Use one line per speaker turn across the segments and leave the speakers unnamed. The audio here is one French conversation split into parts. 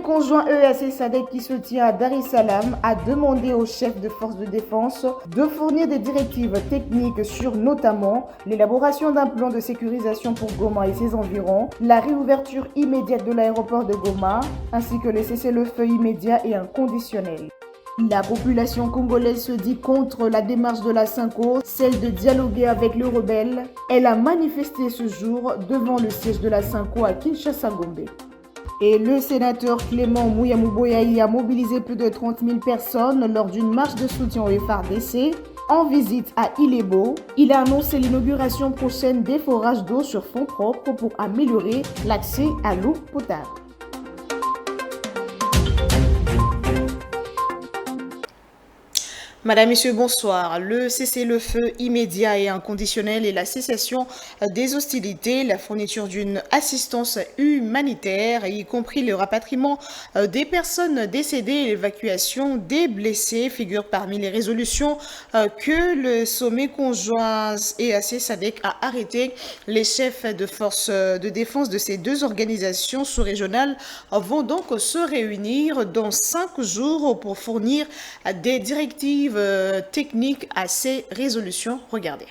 conjoint EAC-SADC qui se tient à Dar es Salaam a demandé aux chefs de forces de défense de fournir des directives techniques sur notamment l'élaboration d'un plan de sécurisation pour Goma et ses environs, la réouverture immédiate de l'aéroport de Goma, ainsi que le cessez-le-feu immédiat et inconditionnel. La population congolaise se dit contre la démarche de la Synco, celle de dialoguer avec le rebelle. Elle a manifesté ce jour devant le siège de la Synco à Kinshasa-Gombe. Et le sénateur Clément Mouyamoboyaï a mobilisé plus de 30 000 personnes lors d'une marche de soutien au FARDC. En visite à Ilebo, il a annoncé l'inauguration prochaine des forages d'eau sur fonds propres pour améliorer l'accès à l'eau potable. Madame, Monsieur, bonsoir. Le cessez-le-feu immédiat et inconditionnel et la cessation des hostilités, la fourniture d'une assistance humanitaire, y compris le rapatriement des personnes décédées et l'évacuation des blessés figurent parmi les résolutions que le sommet conjoint EAC-SADC a arrêté. Les chefs de forces de défense de ces deux organisations sous-régionales vont donc se réunir dans 5 jours pour fournir des directives techniques à ces résolutions. Regardez.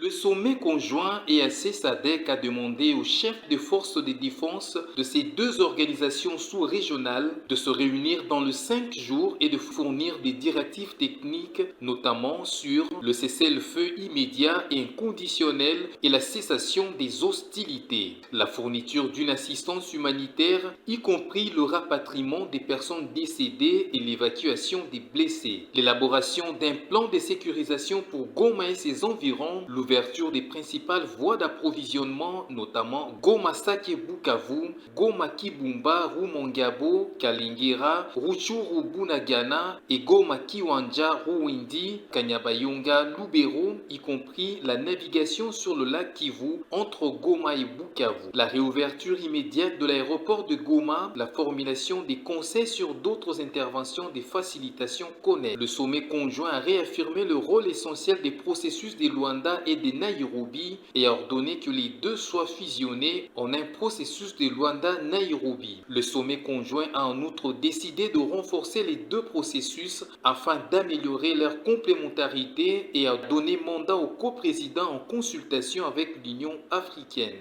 Le sommet conjoint EAC-SADC a demandé aux chefs de forces de défense de ces deux organisations sous-régionales de se réunir dans les 5 jours et de fournir des directives techniques, notamment sur le cessez-le-feu immédiat et inconditionnel et la cessation des hostilités, la fourniture d'une assistance humanitaire, y compris le rapatriement des personnes décédées et l'évacuation des blessés, l'élaboration d'un plan de sécurisation pour Goma et ses environs, l'ouverture des principales voies d'approvisionnement, notamment Goma Sake Bukavu, Goma Kibumba, Rumongabo, Kalingera, Ruchuru Bunagana et Goma Kiwanja, Ruwindi, Kanyabayonga, Lubero, y compris la navigation sur le lac Kivu entre Goma et Bukavu, la réouverture immédiate de l'aéroport de Goma, la formulation des conseils sur d'autres interventions des facilitations connexes. Le sommet conjoint a réaffirmé le rôle essentiel des processus de Luanda et de Nairobi et a ordonné que les deux soient fusionnés en un processus de Luanda-Nairobi. Le sommet conjoint a en outre décidé de renforcer les deux processus afin d'améliorer leur complémentarité et a donné mandat au coprésident en consultation avec l'Union africaine.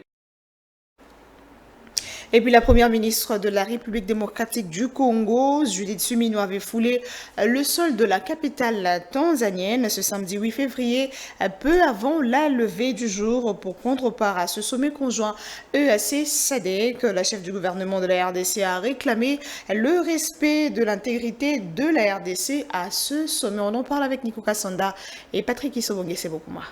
Et puis la première ministre de la République démocratique du Congo, Judith Suminwa, avait foulé le sol de la capitale tanzanienne ce samedi 8 février, peu avant la levée du jour pour prendre part à ce sommet conjoint EAC-SADC. La chef du gouvernement de la RDC a réclamé le respect de l'intégrité de la RDC à ce sommet. On en parle avec Nico Kassanda et Patrick Isobongue Sebokuma.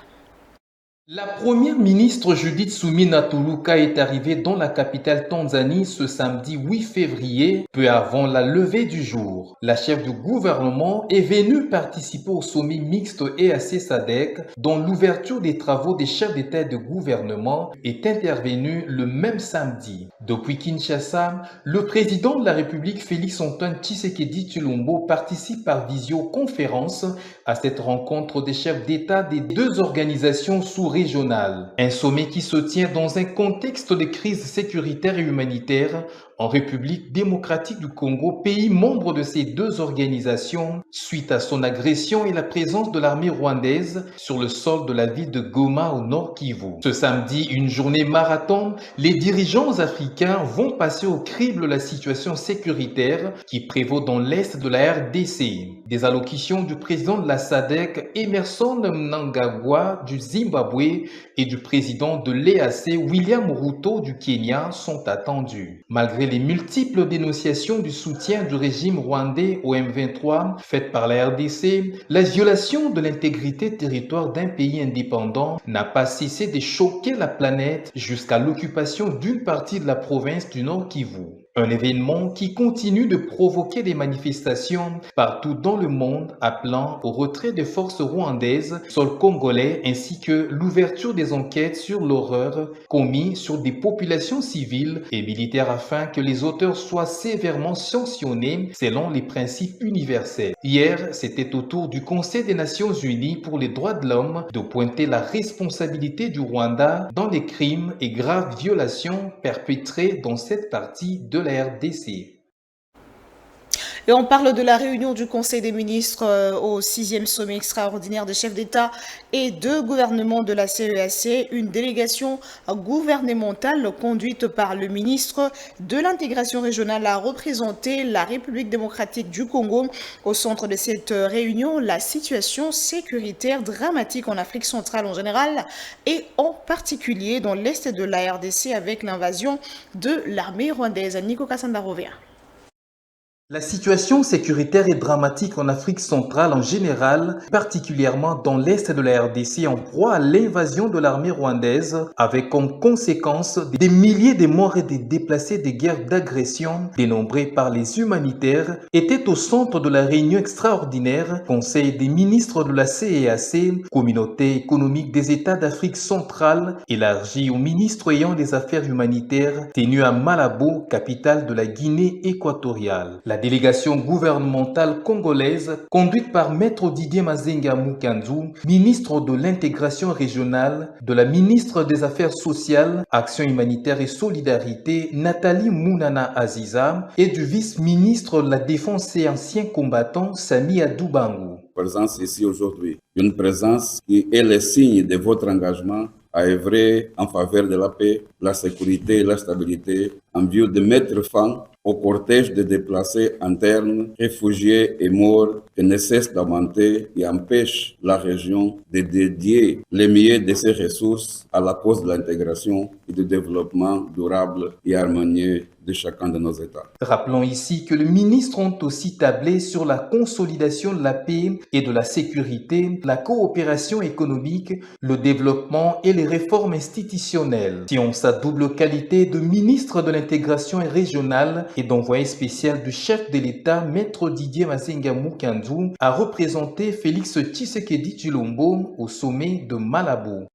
La première ministre Judith Suminwa Tuluka est arrivée dans la capitale Tanzanie ce samedi 8 février, peu avant la levée du jour. La chef du gouvernement est venue participer au sommet mixte EAC-SADC dont l'ouverture des travaux des chefs d'État et de gouvernement est intervenue le même samedi. Depuis Kinshasa, le président de la République Félix-Antoine Tshisekedi Tshilombo participe par visioconférence à cette rencontre des chefs d'État des deux organisations sous-régionales. Un sommet qui se tient dans un contexte de crise sécuritaire et humanitaire en République démocratique du Congo, pays membre de ces deux organisations, suite à son agression et la présence de l'armée rwandaise sur le sol de la ville de Goma au nord Kivu. Ce samedi, une journée marathon, les dirigeants africains vont passer au crible la situation sécuritaire qui prévaut dans l'est de la RDC. Des allocutions du président de la SADC, Emerson Mnangagwa du Zimbabwe et du président de l'EAC, William Ruto du Kenya, sont attendues. Malgré les multiples dénonciations du soutien du régime rwandais au M23 faites par la RDC, la violation de l'intégrité territoriale d'un pays indépendant n'a pas cessé de choquer la planète jusqu'à l'occupation d'une partie de la province du Nord Kivu. Un événement qui continue de provoquer des manifestations partout dans le monde appelant au retrait des forces rwandaises sol congolais ainsi que l'ouverture des enquêtes sur l'horreur commise sur des populations civiles et militaires afin que les auteurs soient sévèrement sanctionnés selon les principes universels. Hier, c'était au tour du Conseil des Nations Unies pour les droits de l'homme de pointer la responsabilité du Rwanda dans les crimes et graves violations perpétrées dans cette partie de la RDC.
Et on parle de la réunion du Conseil des ministres au 6e sommet extraordinaire des chefs d'État et de gouvernement de la CEAC, une délégation gouvernementale conduite par le ministre de l'intégration régionale a représenté la République démocratique du Congo. Au centre de cette réunion, la situation sécuritaire dramatique en Afrique centrale en général et en particulier dans l'est de la RDC avec l'invasion de l'armée rwandaise. Nico Kassandarovia.
La situation sécuritaire est dramatique en Afrique centrale en général, particulièrement dans l'est de la RDC en proie à l'invasion de l'armée rwandaise, avec comme conséquence des milliers de morts et des déplacés des guerres d'agression dénombrées par les humanitaires, était au centre de la réunion extraordinaire Conseil des ministres de la CEAC, Communauté économique des États d'Afrique centrale, élargie aux ministres ayant des affaires humanitaires, tenue à Malabo, capitale de la Guinée équatoriale. La délégation gouvernementale congolaise, conduite par Maître Didier Mazenga Mukanzu, ministre de l'intégration régionale, de la ministre des Affaires sociales, Action humanitaire et solidarité, Nathalie Mounana Aziza, et du vice-ministre de la Défense et ancien combattant, Sami Adoubangu.
Présence ici aujourd'hui, une présence qui est le signe de votre engagement à œuvrer en faveur de la paix, la sécurité et la stabilité, en vue de mettre fin au cortège de déplacés internes, réfugiés et morts qui ne cessent d'augmenter et empêchent la région de dédier les meilleurs de ses ressources à la cause de l'intégration et du développement durable et harmonieux de chacun de nos États.
Rappelons ici que les ministres ont aussi tablé sur la consolidation de la paix et de la sécurité, la coopération économique, le développement et les réformes institutionnelles. Si en sa double qualité de ministre de l'intégration régionale et d'envoyé spécial du chef de l'État, Maître Didier Mazenga Mukanzu, a représenté Félix Tshisekedi Tshilombo au sommet de Malabo.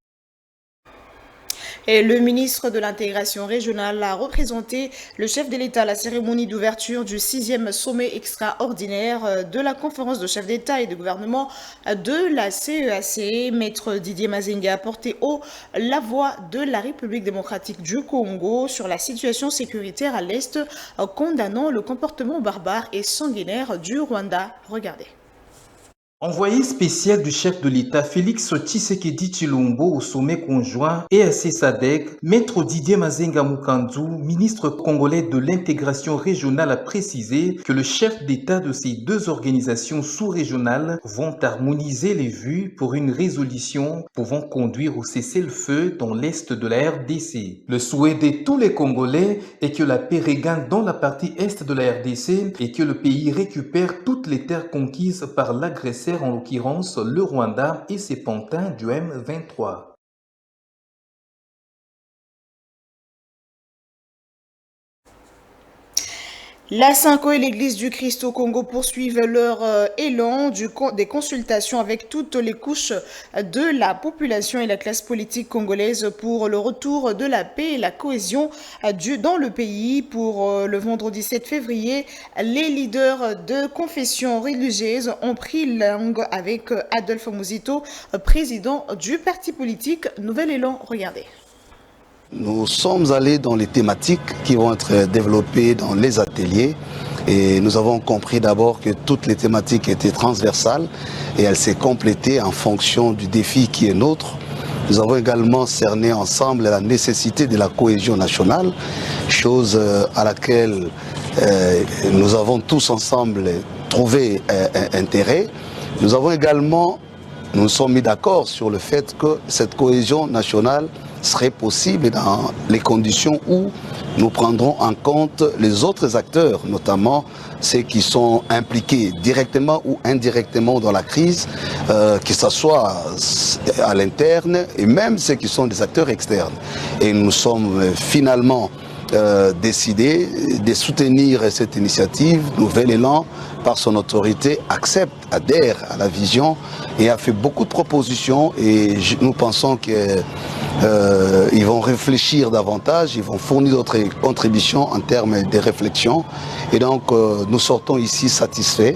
Et le ministre de l'intégration régionale a représenté le chef de l'État à la cérémonie d'ouverture du 6e sommet extraordinaire de la conférence de chefs d'État et de gouvernement de la CEAC. Maître Didier Mazenga a porté haut la voix de la République démocratique du Congo sur la situation sécuritaire à l'Est, condamnant le comportement barbare et sanguinaire du Rwanda. Regardez.
Envoyé spécial du chef de l'État Félix Tshisekedi Tshilombo au sommet conjoint EAC-SADC, Maître Didier Mazenga Mukanzu, ministre congolais de l'intégration régionale, a précisé que le chef d'État de ces deux organisations sous-régionales vont harmoniser les vues pour une résolution pouvant conduire au cessez-le-feu dans l'est de la RDC. Le souhait de tous les Congolais est que la paix regagne dans la partie est de la RDC et que le pays récupère toutes les terres conquises par l'agresseur, en l'occurrence le Rwanda et ses pantins du M23.
La Synco et l'Église du Christ au Congo poursuivent leur élan des consultations avec toutes les couches de la population et la classe politique congolaise pour le retour de la paix et la cohésion dans le pays. Pour le vendredi 7 février, les leaders de confession religieuse ont pris langue avec Adolphe Muzito, président du parti politique Nouvel Élan. Regardez.
Nous sommes allés dans les thématiques qui vont être développées dans les ateliers et nous avons compris d'abord que toutes les thématiques étaient transversales et elles s'est complétées en fonction du défi qui est nôtre. Nous avons également cerné ensemble la nécessité de la cohésion nationale, chose à laquelle nous avons tous ensemble trouvé intérêt. Nous avons également, nous nous sommes mis d'accord sur le fait que cette cohésion nationale serait possible dans les conditions où nous prendrons en compte les autres acteurs, notamment ceux qui sont impliqués directement ou indirectement dans la crise, que ce soit à l'interne et même ceux qui sont des acteurs externes. Et nous sommes finalement décidé de soutenir cette initiative. Nouvel Élan, par son autorité, accepte, adhère à la vision et a fait beaucoup de propositions. Et nous pensons qu'ils vont réfléchir davantage, ils vont fournir d'autres contributions en termes de réflexion. Et donc, nous sortons ici satisfaits.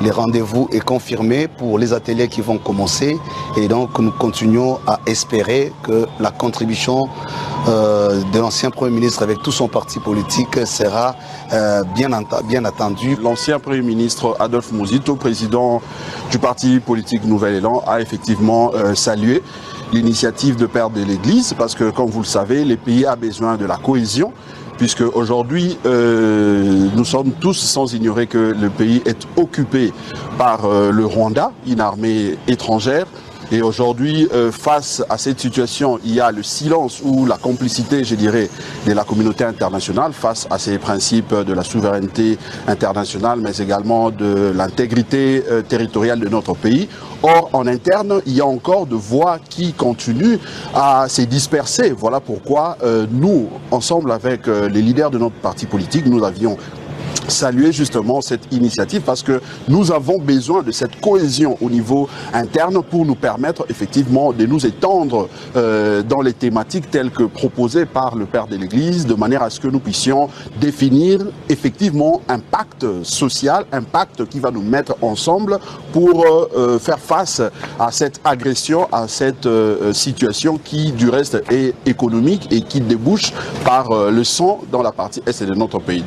Les rendez-vous est confirmé pour les ateliers qui vont commencer. Et donc, nous continuons à espérer que la contribution de l'ancien Premier ministre avec tout son parti politique sera bien attendue.
L'ancien Premier ministre Adolphe Mouzito, président du parti politique Nouvel Élan, a effectivement salué l'initiative de Père de l'Église parce que, comme vous le savez, les pays ont besoin de la cohésion. Puisque aujourd'hui, nous sommes tous sans ignorer que le pays est occupé par le Rwanda, une armée étrangère. Et aujourd'hui, face à cette situation, il y a le silence ou la complicité, je dirais, de la communauté internationale face à ces principes de la souveraineté internationale, mais également de l'intégrité territoriale de notre pays. Or, en interne, il y a encore de voix qui continuent à se disperser. Voilà pourquoi nous, ensemble avec les leaders de notre parti politique, nous avions saluer justement cette initiative parce que nous avons besoin de cette cohésion au niveau interne pour nous permettre effectivement de nous étendre dans les thématiques telles que proposées par le Père de l'Église, de manière à ce que nous puissions définir effectivement un pacte social, un pacte qui va nous mettre ensemble pour faire face à cette agression, à cette situation qui du reste est économique et qui débouche par le sang dans la partie est de notre pays.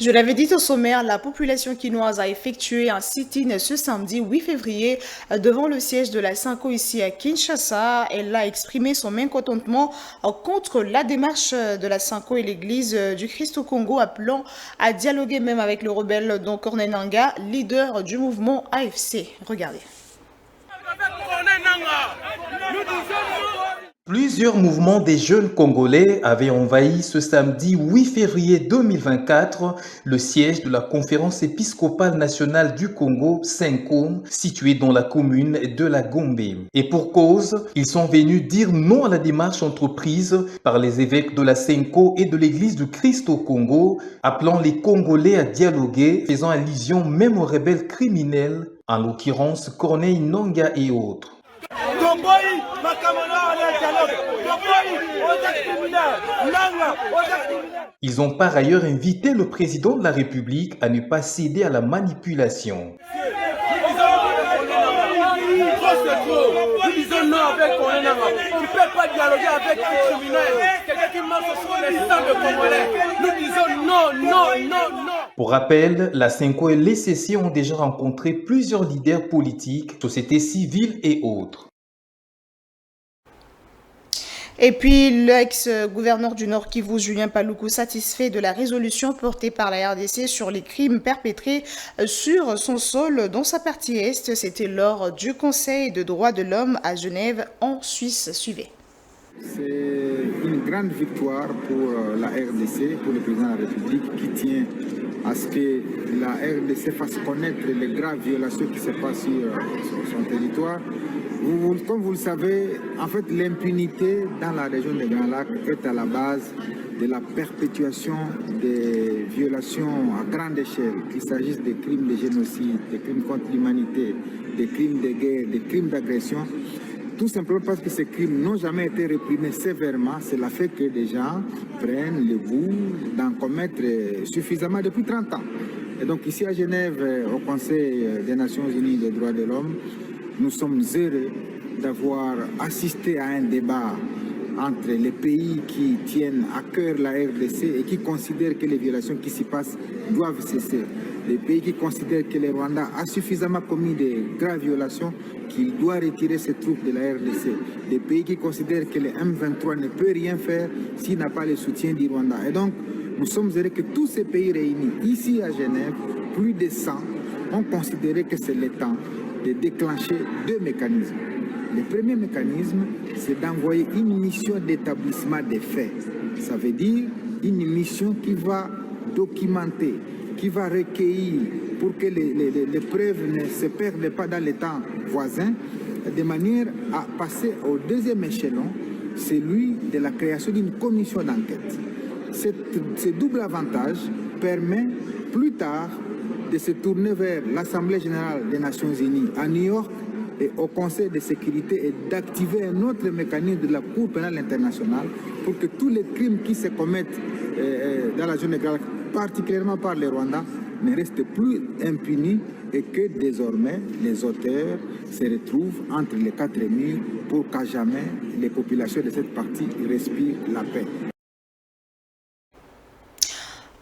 Je l'avais dit au sommaire, la population quinoise a effectué un sit-in ce samedi 8 février devant le siège de la Synco ici à Kinshasa. Elle a exprimé son mécontentement contre la démarche de la Synco et l'église du Christ au Congo, appelant à dialoguer même avec le rebelle dont Corneille Nangaa, leader du mouvement AFC. Regardez.
Plusieurs mouvements des jeunes Congolais avaient envahi ce samedi 8 février 2024 le siège de la Conférence épiscopale nationale du Congo, Synco, située dans la commune de la Gombe. Et pour cause, ils sont venus dire non à la démarche entreprise par les évêques de la Synco et de l'Église du Christ au Congo, appelant les Congolais à dialoguer, faisant allusion même aux rebelles criminels, en l'occurrence Corneille Nangaa et autres. Ils ont par ailleurs invité le président de la République à ne pas céder à la manipulation. Pour rappel, la Synco et l'ECC ont déjà rencontré plusieurs leaders politiques, sociétés civiles et autres.
Et puis, l'ex-gouverneur du Nord Kivu, Julien Paluku, satisfait de la résolution portée par la RDC sur les crimes perpétrés sur son sol dans sa partie Est. C'était lors du Conseil de droits de l'homme à Genève, en Suisse. Suivez.
C'est une grande victoire pour la RDC, pour le président de la République, qui tient à ce que la RDC fasse connaître les graves violations qui se passent sur son territoire. Comme vous le savez, en fait, l'impunité dans la région des Grands Lacs est à la base de la perpétuation des violations à grande échelle, qu'il s'agisse des crimes de génocide, des crimes contre l'humanité, des crimes de guerre, des crimes d'agression. Tout simplement parce que ces crimes n'ont jamais été réprimés sévèrement. Cela fait que des gens prennent le goût d'en commettre suffisamment depuis 30 ans. Et donc ici à Genève, au Conseil des Nations Unies des droits de l'homme, nous sommes heureux d'avoir assisté à un débat entre les pays qui tiennent à cœur la RDC et qui considèrent que les violations qui s'y passent doivent cesser. Les pays qui considèrent que le Rwanda a suffisamment commis de graves violations, qu'il doit retirer ses troupes de la RDC. Les pays qui considèrent que le M23 ne peut rien faire s'il n'a pas le soutien du Rwanda. Et donc, nous sommes heureux que tous ces pays réunis ici à Genève, plus de 100, ont considéré que c'est le temps de déclencher deux mécanismes. Le premier mécanisme, c'est d'envoyer une mission d'établissement des faits. Ça veut dire une mission qui va documenter, qui va recueillir pour que les preuves ne se perdent pas dans les temps voisins, de manière à passer au deuxième échelon celui de la création d'une commission d'enquête. Ce double avantage permet plus tard de se tourner vers l'Assemblée générale des Nations unies à New York et au Conseil de sécurité et d'activer un autre mécanisme de la Cour pénale internationale pour que tous les crimes qui se commettent dans la zone électorale, particulièrement par les Rwandais, ne restent plus impunis et que désormais les auteurs se retrouvent entre les quatre murs pour qu'à jamais les populations de cette partie respirent la paix.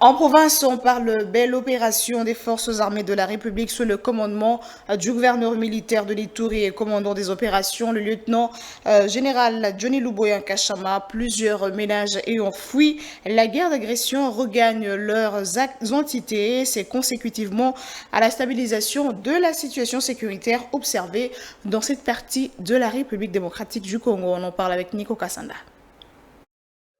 En province, on parle belle opération des forces armées de la République sous le commandement du gouverneur militaire de l'Ituri et commandant des opérations, le lieutenant général Johnny Luboya Nkashama. Plusieurs ménages ayant fui la guerre d'agression regagnent leurs entités. C'est consécutivement à la stabilisation de la situation sécuritaire observée dans cette partie de la République démocratique du Congo. On en parle avec Nico Kassanda.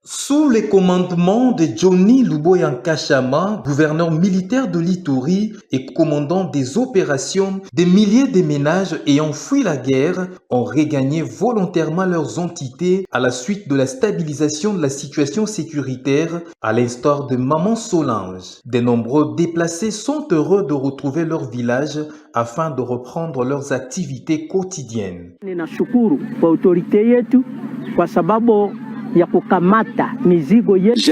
Sous les commandements de Johnny Luboya Nkashama, gouverneur militaire de l'Ituri et commandant des opérations, des milliers de ménages ayant fui la guerre ont regagné volontairement leurs entités à la suite de la stabilisation de la situation sécuritaire, à l'instar de Maman Solange. De nombreux déplacés sont heureux de retrouver leur village afin de reprendre leurs activités quotidiennes.
Je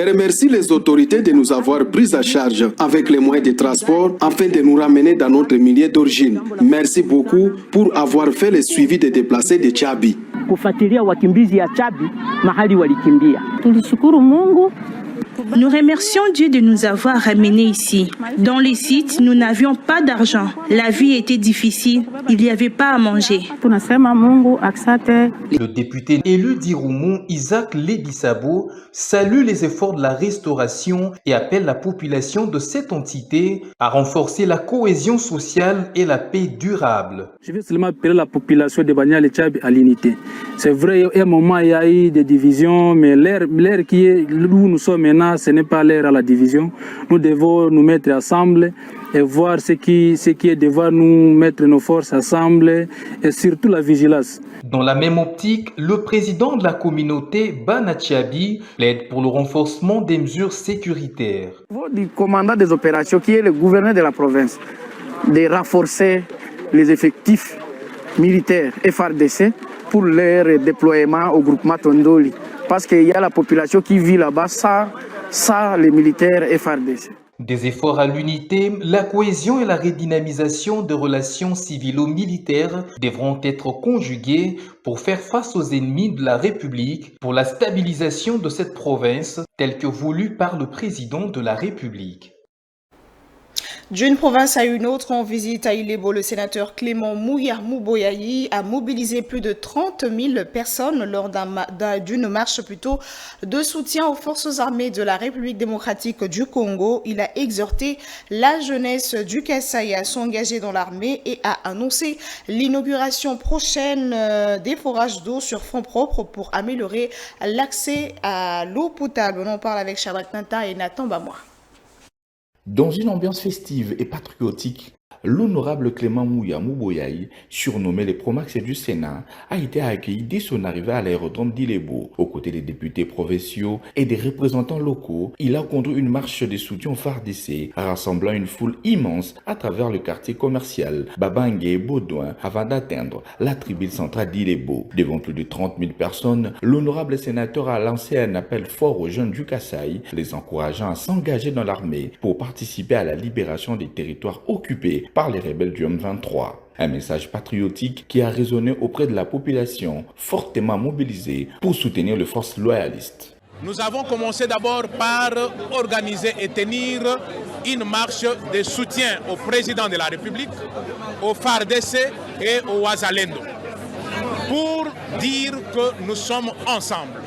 remercie les autorités de nous avoir pris à charge avec les moyens de transport afin de nous ramener dans notre milieu d'origine. Merci beaucoup pour avoir fait le suivi des déplacés de Tchabi.
Nous remercions Dieu de nous avoir ramenés ici. Dans les sites, nous n'avions pas d'argent. La vie était difficile. Il n'y avait pas à manger.
Le député élu d'Irumu, Isaac Ledisabo, salue les efforts de la restauration et appelle la population de cette entité à renforcer la cohésion sociale et la paix durable.
Je veux seulement appeler la population de Banyal et Tchabi à l'unité. C'est vrai, à un moment, il y a eu des divisions, mais l'ère qui est où nous sommes maintenant, ce n'est pas l'ère à la division. Nous devons nous mettre ensemble et voir ce qui est devant nous, mettre nos forces ensemble et surtout la vigilance.
Dans la même optique, le président de la communauté, Banachiabi, plaide pour le renforcement des mesures sécuritaires.
Au niveau du commandant des opérations, qui est le gouverneur de la province, de renforcer les effectifs militaires FARDC pour leur déploiement au groupement Tondoli. Parce qu'il y a la population qui vit là-bas sans les militaires FARDC.
Des efforts à l'unité, la cohésion et la redynamisation des relations civilo-militaires devront être conjugués pour faire face aux ennemis de la République, pour la stabilisation de cette province, telle que voulue par le président de la République.
D'une province à une autre, en visite à Ilebo, le sénateur Clément Mouya-Mouboyayi a mobilisé plus de 30 000 personnes lors d'une marche de soutien aux forces armées de la République démocratique du Congo. Il a exhorté la jeunesse du Kasaï à s'engager dans l'armée et a annoncé l'inauguration prochaine des forages d'eau sur fonds propres pour améliorer l'accès à l'eau potable. On en parle avec Shadrach Nanta et Nathan Bamois.
Dans une ambiance festive et patriotique, l'honorable Clément Mouya-Mouboyayi, surnommé les Promax du Sénat, a été accueilli dès son arrivée à l'aérodrome d'Ilebo. Aux côtés des députés provinciaux et des représentants locaux, il a conduit une marche de soutien au FARDC, rassemblant une foule immense à travers le quartier commercial Babangé et Baudouin avant d'atteindre la tribune centrale d'Ilebo. Devant plus de 30 000 personnes, l'honorable sénateur a lancé un appel fort aux jeunes du Kasaï, les encourageant à s'engager dans l'armée pour participer à la libération des territoires occupés par les rebelles du M23. Un message patriotique qui a résonné auprès de la population, fortement mobilisée pour soutenir les forces loyalistes.
Nous avons commencé d'abord par organiser et tenir une marche de soutien au président de la République, au FARDC et au Wazalendo, pour dire que nous sommes ensemble.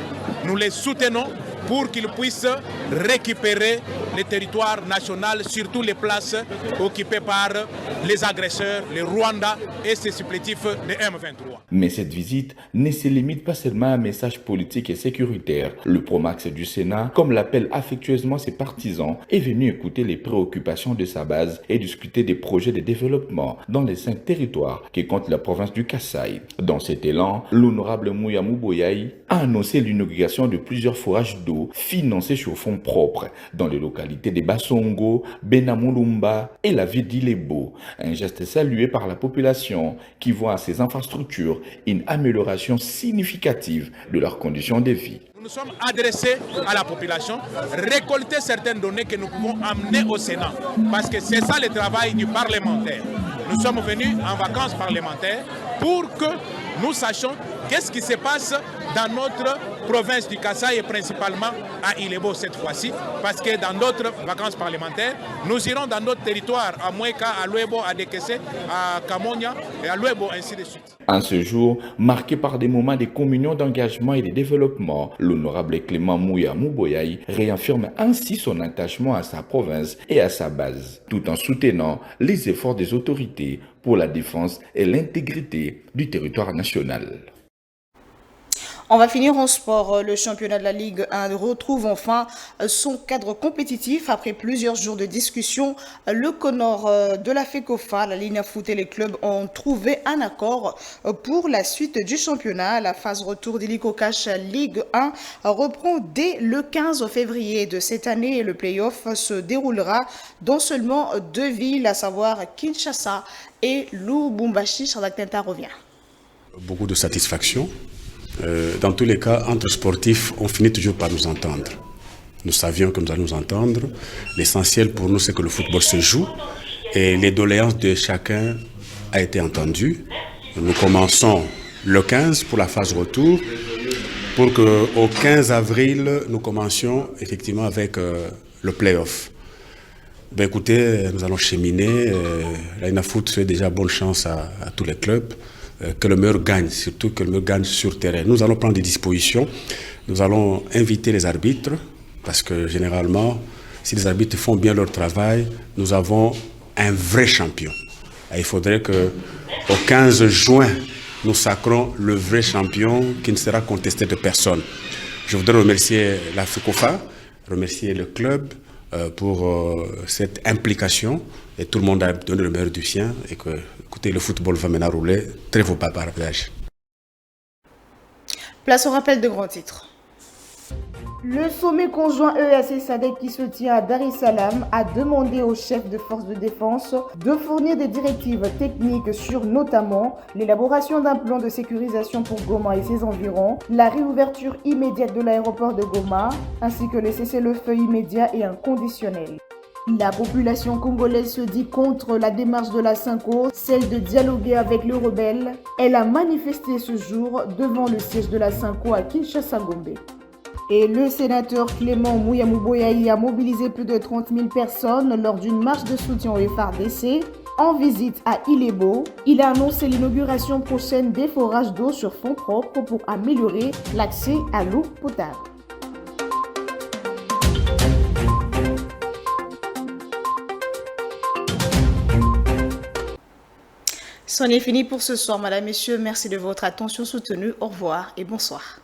Nous les soutenons pour qu'ils puissent récupérer le territoire national, surtout les places occupées par les agresseurs, les Rwandais et ses supplétifs de M23.
Mais cette visite ne se limite pas seulement à un message politique et sécuritaire. Le Promax du Sénat, comme l'appellent affectueusement ses partisans, est venu écouter les préoccupations de sa base et discuter des projets de développement dans les 5 territoires qui comptent la province du Kasaï. Dans cet élan, l'honorable Mouya Mouboyaï a annoncé l'inauguration de plusieurs forages d'eau financés sur fonds propres dans les localités de Bassongo, Benamulumba et la ville d'Ilebo. Un geste salué par la population qui voit à ces infrastructures une amélioration significative de leurs conditions de vie.
Nous nous sommes adressés à la population, récolter certaines données que nous pouvons amener au Sénat, parce que c'est ça le travail du parlementaire. Nous sommes venus en vacances parlementaires pour que nous sachions qu'est-ce qui se passe dans notre province du Kasaï et principalement à Ilebo cette fois-ci, parce que dans d'autres vacances parlementaires, nous irons dans d'autres territoires, à Moueka, à Luebo, à Dekese, à Kamonia et à Luebo, ainsi de suite.
En ce jour, marqué par des moments de communion, d'engagement et de développement, l'honorable Clément Mouya Mouboyaï réaffirme ainsi son attachement à sa province et à sa base, tout en soutenant les efforts des autorités pour la défense et l'intégrité du territoire national.
On va finir en sport. Le championnat de la Ligue 1 retrouve enfin son cadre compétitif après plusieurs jours de discussion. Le Connor de la FECOFA, la Ligne Foot et les clubs ont trouvé un accord pour la suite du championnat. La phase retour d'Illico Cash Ligue 1 reprend dès le 15 février de cette année et le play-off se déroulera dans seulement 2 villes, à savoir Kinshasa et Lubumbashi. Charles Tenta revient.
Beaucoup de satisfaction. Dans tous les cas, entre sportifs, on finit toujours par nous entendre. Nous savions que nous allons nous entendre. L'essentiel pour nous, c'est que le football se joue et les doléances de chacun a été entendue. Nous commençons le 15 pour la phase retour, pour qu'au 15 avril, nous commencions effectivement avec le play-off. Ben écoutez, nous allons cheminer. La INAFoot fait déjà bonne chance à tous les clubs. Que le meilleur gagne, surtout que le meilleur gagne sur terrain. Nous allons prendre des dispositions. Nous allons inviter les arbitres, parce que généralement, si les arbitres font bien leur travail, nous avons un vrai champion. Et il faudrait qu'au 15 juin, nous sacrons le vrai champion qui ne sera contesté de personne. Je voudrais remercier la FECOFA, remercier le club pour cette implication. Et tout le monde a donné le meilleur du sien. Et que, écoutez, le football va maintenant rouler. Très vos papas.
Place au rappel de grands titres. Le sommet conjoint EAC-SADC qui se tient à Dar es Salaam a demandé aux chefs de forces de défense de fournir des directives techniques sur notamment l'élaboration d'un plan de sécurisation pour Goma et ses environs, la réouverture immédiate de l'aéroport de Goma, ainsi que le cessez-le-feu immédiat et inconditionnel. La population congolaise se dit contre la démarche de la SYNCO, celle de dialoguer avec les rebelles. Elle a manifesté ce jour devant le siège de la SYNCO à Kinshasa-Gombe. Et le sénateur Clément Mouya Mouboyaï a mobilisé plus de 30 000 personnes lors d'une marche de soutien au FARDC. En visite à Ilebo, il a annoncé l'inauguration prochaine des forages d'eau sur fonds propres pour améliorer l'accès à l'eau potable. C'en est fini pour ce soir, Madame, Messieurs. Merci de votre attention soutenue. Au revoir et bonsoir.